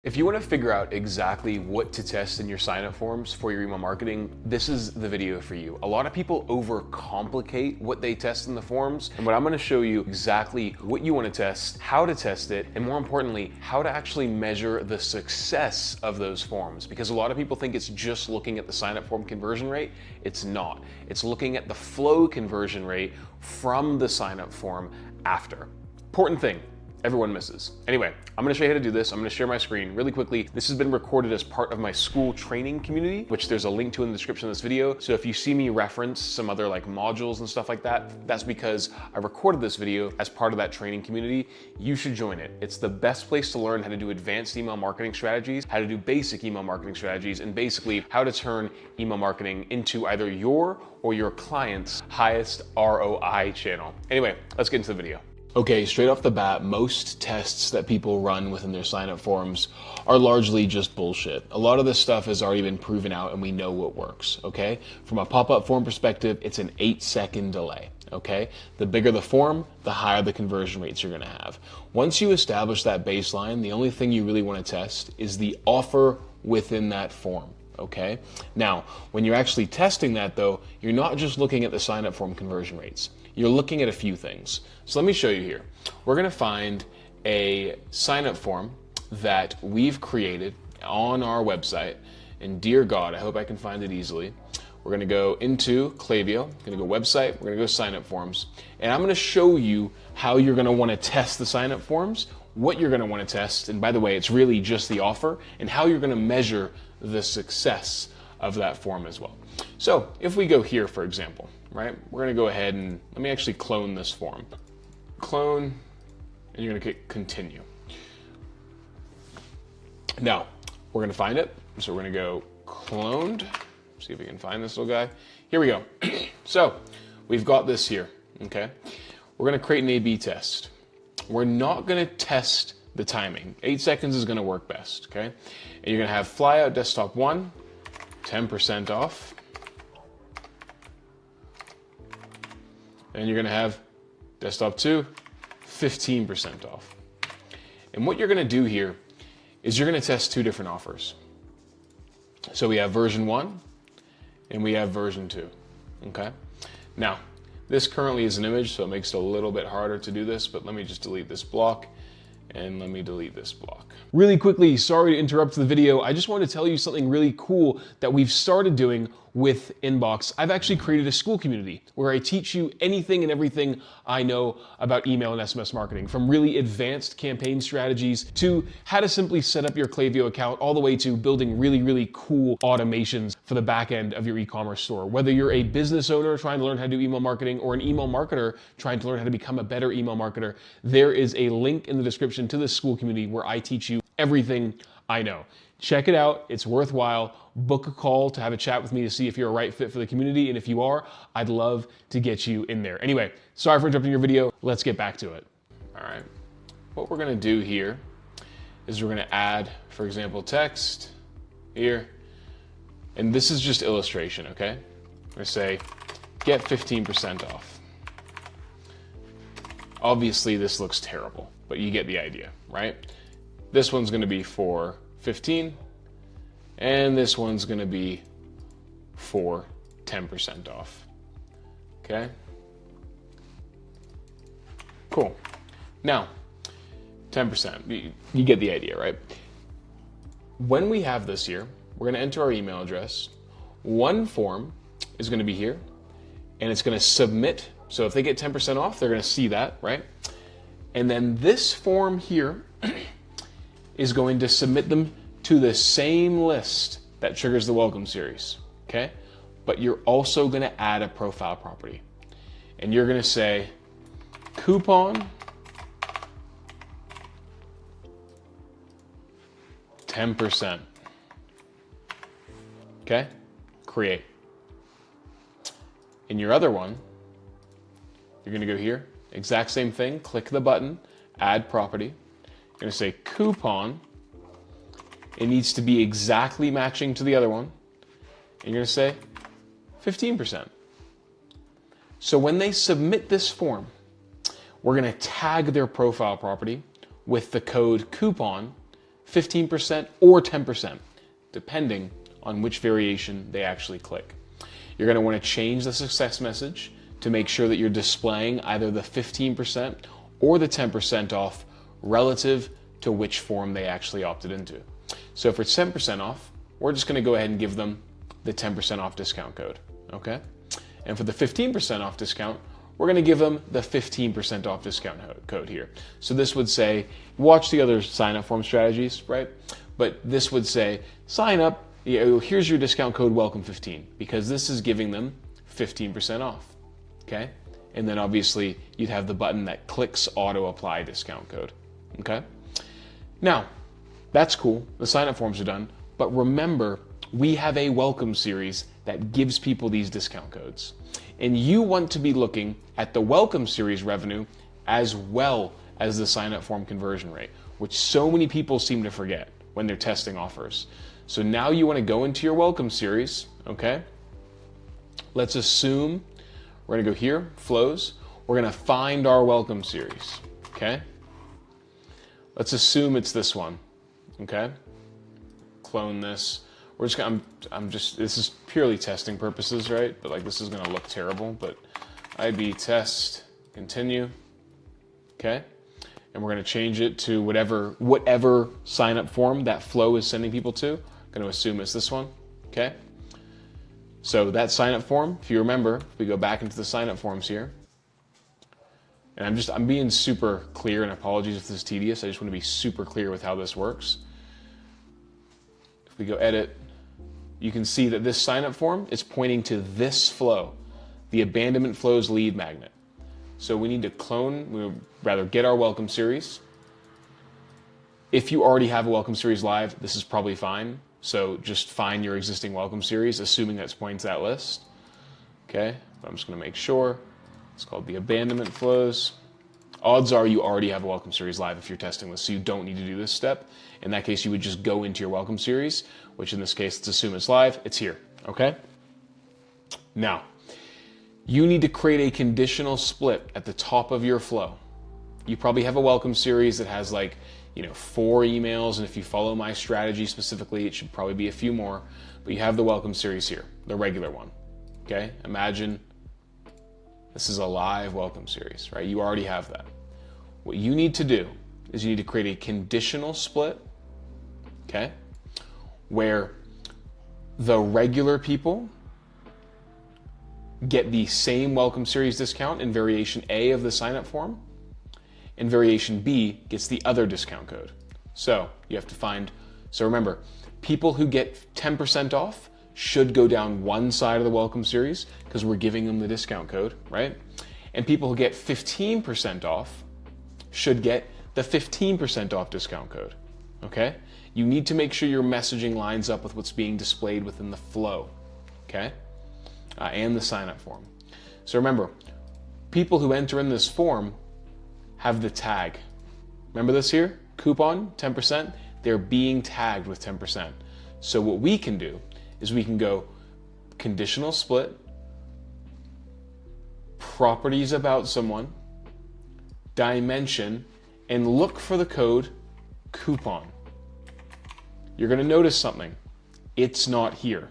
If you want to figure out exactly what to test in your sign-up forms for your email marketing, this is the video for you. A lot of people overcomplicate what they test in the forms, and what I'm going to show you exactly what you want to test, how to test it, and more importantly, how to actually measure the success of those forms. Because a lot of people think it's just looking at the sign-up form conversion rate. It's not. It's looking at the flow conversion rate from the sign-up form after. Important thing. Everyone misses. Anyway, I'm gonna show you how to do this. I'm gonna share my screen really quickly. This has been recorded as part of my school training community, which there's a link to in the description of this video. So if you see me reference some other like modules and stuff like that, that's because I recorded this video as part of that training community. You should join it. It's the best place to learn how to do advanced email marketing strategies, how to do basic email marketing strategies, and basically how to turn email marketing into either your or your client's highest ROI channel. Anyway, let's get into the video. Okay, straight off the bat, most tests that people run within their sign-up forms are largely just bullshit. A lot of this stuff has already been proven out and we know what works, okay? From a pop-up form perspective, it's an 8-second delay, okay? The bigger the form, the higher the conversion rates you're gonna have. Once you establish that baseline, the only thing you really wanna test is the offer within that form. Okay. Now, when you're actually testing that though, you're not just looking at the sign-up form conversion rates. You're looking at a few things. So let me show you here. We're gonna find a sign-up form that we've created on our website. And dear God, I hope I can find it easily. We're gonna go into Klaviyo, gonna go website, we're gonna go sign-up forms. And I'm gonna show you how you're gonna wanna test the sign-up forms, what you're gonna wanna test, and by the way, it's really just the offer, and how you're gonna measure the success of that form as well. So if we go here, for example, right, we're gonna go ahead and let me actually clone this form. Clone, and you're gonna click continue. Now, we're gonna find it. So we're gonna go cloned, see if we can find this little guy. Here we go. So we've got this here, okay? We're gonna create an A/B test. We're not gonna test the timing. 8 seconds is gonna work best, okay? And you're gonna have flyout desktop 1, 10% off. And you're gonna have desktop 2, 15% off. And what you're gonna do here is you're gonna test two different offers. So we have version 1 and we have version 2, okay? Now, this currently is an image, so it makes it a little bit harder to do this, but let me just delete this block. And let me delete this block. Really quickly, sorry to interrupt the video. I just want to tell you something really cool that we've started doing with Inbox. I've actually created a school community where I teach you anything and everything I know about email and SMS marketing, from really advanced campaign strategies to how to simply set up your Klaviyo account, all the way to building really, really cool automations for the back end of your e-commerce store. Whether you're a business owner trying to learn how to do email marketing or an email marketer trying to learn how to become a better email marketer, there is a link in the description to this school community where I teach you everything I know. Check it out, it's worthwhile. Book a call to have a chat with me to see if you're a right fit for the community, and if you are, I'd love to get you in there. Anyway, sorry for interrupting your video, let's get back to it. All right, what we're gonna do here is we're gonna add, for example, text here, and this is just illustration, okay? I'm gonna say, get 15% off. Obviously, this looks terrible, but you get the idea, right? This one's gonna be for 15, and this one's gonna be for 10% off, okay? Cool. Now, 10%, you get the idea, right? When we have this here, we're gonna enter our email address. One form is gonna be here, and it's gonna submit. So if they get 10% off, they're gonna see that, right? And then this form here is going to submit them to the same list that triggers the welcome series, okay? But you're also gonna add a profile property. And you're gonna say, coupon 10%, okay? Create. In your other one, you're gonna go here, exact same thing, click the button, add property. You're gonna say coupon. It needs to be exactly matching to the other one. And you're gonna say 15%. So when they submit this form, we're gonna tag their profile property with the code coupon 15%, or 10%, depending on which variation they actually click. You're going to want to change the success message to make sure that you're displaying either the 15% or the 10% off relative to which form they actually opted into. So for 10% off, we're just going to go ahead and give them the 10% off discount code, okay? And for the 15% off discount, we're going to give them the 15% off discount code here. So this would say, watch the other sign up form strategies, right? But this would say, sign up, here's your discount code welcome15, because this is giving them 15% off, okay? And then obviously you'd have the button that clicks auto apply discount code, okay? Now, that's cool, the sign up forms are done, but remember, we have a welcome series that gives people these discount codes. And you want to be looking at the welcome series revenue as well as the sign up form conversion rate, which so many people seem to forget when they're testing offers. So now you want to go into your welcome series, okay? Let's assume we're going to go here, flows. We're going to find our welcome series, okay? Let's assume it's this one, okay? Clone this. We're just gonna, this is purely testing purposes, right? But like this is gonna look terrible, but IB test, continue, okay? And we're gonna change it to whatever sign up form that flow is sending people to. I'm gonna assume it's this one, okay? So that sign up form, if you remember, if we go back into the sign up forms here, and I'm being super clear, and apologies if this is tedious, I just wanna be super clear with how this works. If we go edit, you can see that this sign-up form is pointing to this flow, the abandonment flows lead magnet. So we need to get our welcome series. If you already have a welcome series live, this is probably fine. So just find your existing welcome series, assuming that's pointing to that list. Okay, but I'm just gonna make sure. It's called the abandonment flows. Odds are you already have a welcome series live if you're testing this, so you don't need to do this step. In that case, you would just go into your welcome series, which in this case, let's assume it's live, it's here, okay? Now, you need to create a conditional split at the top of your flow. You probably have a welcome series that has 4 emails, and if you follow my strategy specifically, it should probably be a few more, but you have the welcome series here, the regular one, okay? Imagine this is a live welcome series, right? You already have that. What you need to do is you need to create a conditional split, okay? Where the regular people get the same welcome series discount in variation A of the sign-up form, and variation B gets the other discount code. So you have to so remember, people who get 10% off should go down one side of the welcome series because we're giving them the discount code, right? And people who get 15% off should get the 15% off discount code, okay? You need to make sure your messaging lines up with what's being displayed within the flow, okay? And the sign-up form. So remember, people who enter in this form have the tag. Remember this here? Coupon, 10%, they're being tagged with 10%. So what we can do is we can go conditional split, properties about someone, dimension, and look for the code coupon. You're gonna notice something. It's not here.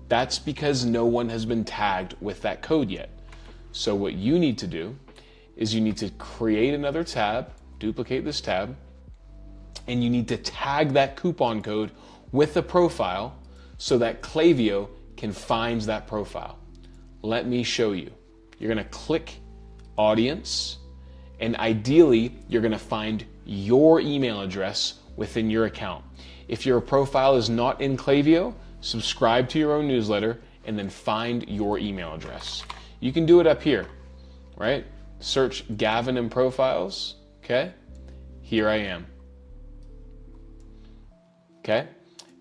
That's because no one has been tagged with that code yet. So what you need to do is you need to create another tab, duplicate this tab, and you need to tag that coupon code with the profile so that Klaviyo can find that profile. Let me show you. You're gonna click audience, and ideally, you're gonna find your email address within your account. If your profile is not in Klaviyo, subscribe to your own newsletter and then find your email address. You can do it up here, right? Search Gavin in profiles, okay? Here I am. Okay?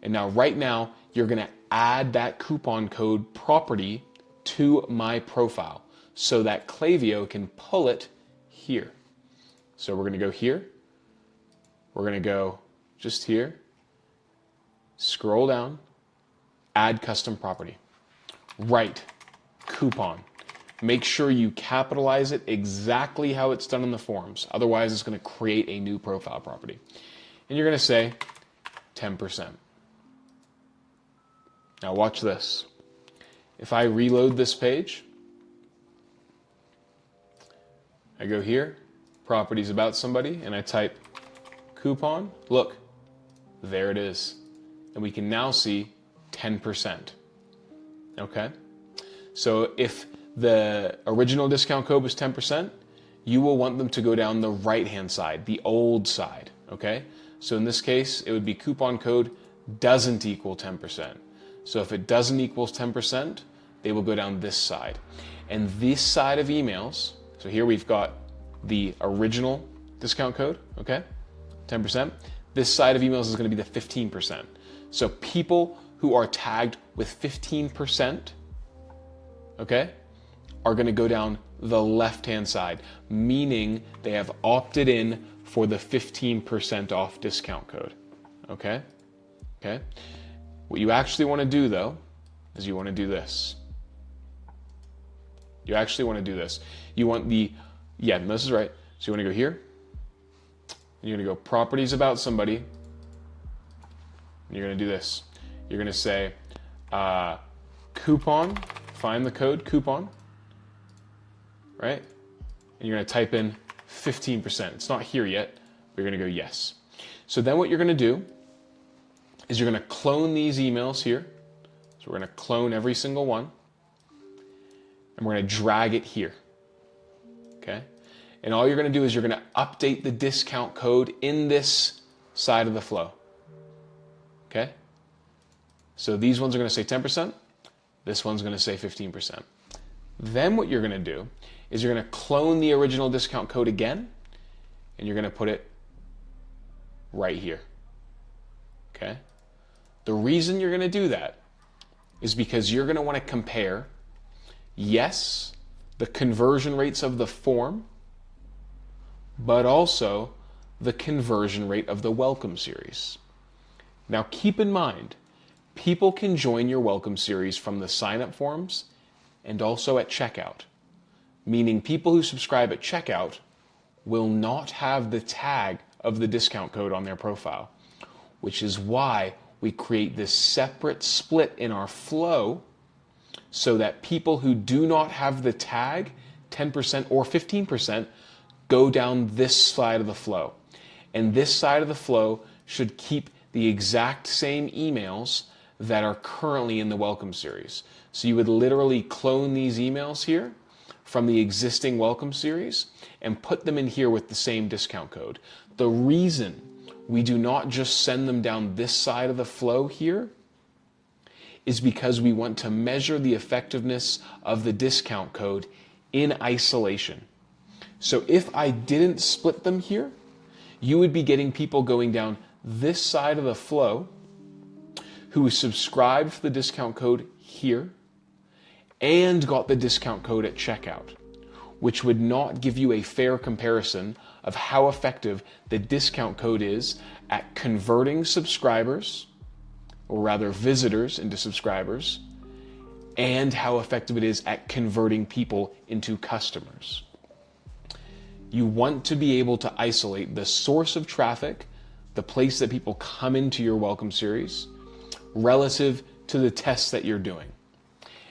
And now right now, you're gonna add that coupon code property to my profile so that Klaviyo can pull it here. So we're gonna go here. We're gonna go just here, scroll down, add custom property. Write coupon. Make sure you capitalize it exactly how it's done in the forms. Otherwise, it's gonna create a new profile property. And you're gonna say, 10%. Now watch this. If I reload this page, I go here, properties about somebody, and I type coupon. Look, there it is. And we can now see 10%. Okay? So if the original discount code was 10%, you will want them to go down the right-hand side, the old side. Okay? So in this case, it would be coupon code doesn't equal 10%. So if it doesn't equal 10%, they will go down this side. And this side of emails, so here we've got the original discount code, okay, 10%. This side of emails is going to be the 15%. So people who are tagged with 15%, okay, are going to go down the left-hand side, meaning they have opted in for the 15% off discount code, okay? Okay. What you actually want to do, though, is you want to do this. You actually want to do this. You want the, yeah, this is right. So you want to go here, and you're going to go properties about somebody, and you're going to do this. You're going to say coupon, find the code coupon, right? And you're going to type in 15%. It's not here yet, but you're going to go yes. So then what you're going to do is you're going to clone these emails here. So we're going to clone every single one, and we're going to drag it here, okay? And all you're going to do is you're going to update the discount code in this side of the flow, okay? So these ones are going to say 10%. This one's going to say 15%. Then what you're going to do is you're going to clone the original discount code again, and you're going to put it right here, okay? The reason you're going to do that is because you're going to want to compare, yes, the conversion rates of the form, but also the conversion rate of the welcome series. Now keep in mind, people can join your welcome series from the sign-up forms and also at checkout, meaning people who subscribe at checkout will not have the tag of the discount code on their profile, which is why we create this separate split in our flow so that people who do not have the tag, 10% or 15%, go down this side of the flow. And this side of the flow should keep the exact same emails that are currently in the welcome series. So you would literally clone these emails here from the existing welcome series and put them in here with the same discount code. The reason we do not just send them down this side of the flow here is because we want to measure the effectiveness of the discount code in isolation. So if I didn't split them here, you would be getting people going down this side of the flow who subscribed for the discount code here and got the discount code at checkout, which would not give you a fair comparison of how effective the discount code is at converting subscribers, or rather visitors into subscribers, and how effective it is at converting people into customers. You want to be able to isolate the source of traffic, the place that people come into your welcome series, relative to the tests that you're doing.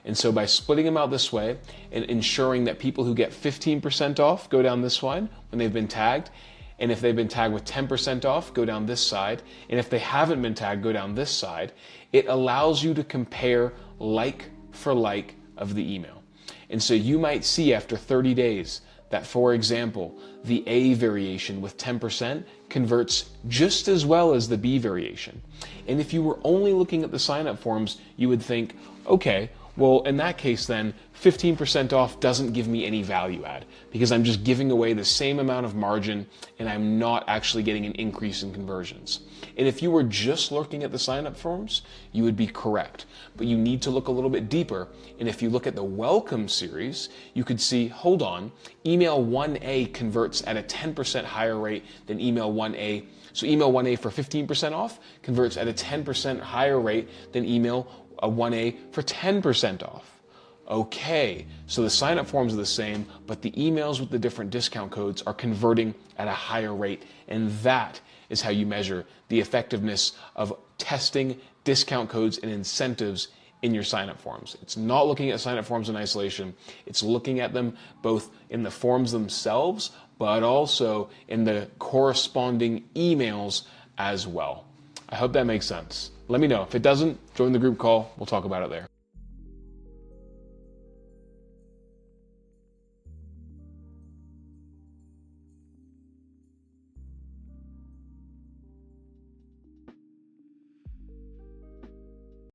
And so by splitting them out this way and ensuring that people who get 15% off go down this one when they've been tagged, and if they've been tagged with 10% off, go down this side, and if they haven't been tagged, go down this side, it allows you to compare like for like of the email. And so you might see after 30 days that, for example, the A variation with 10% converts just as well as the B variation. And if you were only looking at the sign-up forms, you would think, okay, well, in that case then, 15% off doesn't give me any value add because I'm just giving away the same amount of margin and I'm not actually getting an increase in conversions. And if you were just looking at the sign-up forms, you would be correct. But you need to look a little bit deeper. And if you look at the welcome series, you could see, hold on, email 1A converts at a 10% higher rate than email 1A. So email 1A for 15% off converts at a 10% higher rate than email 1A for 10% off. Okay, so the sign-up forms are the same, but the emails with the different discount codes are converting at a higher rate. And that is how you measure the effectiveness of testing discount codes and incentives in your sign-up forms. It's not looking at sign-up forms in isolation. It's looking at them both in the forms themselves, but also in the corresponding emails as well. I hope that makes sense. Let me know. If it doesn't, join the group call. We'll talk about it there.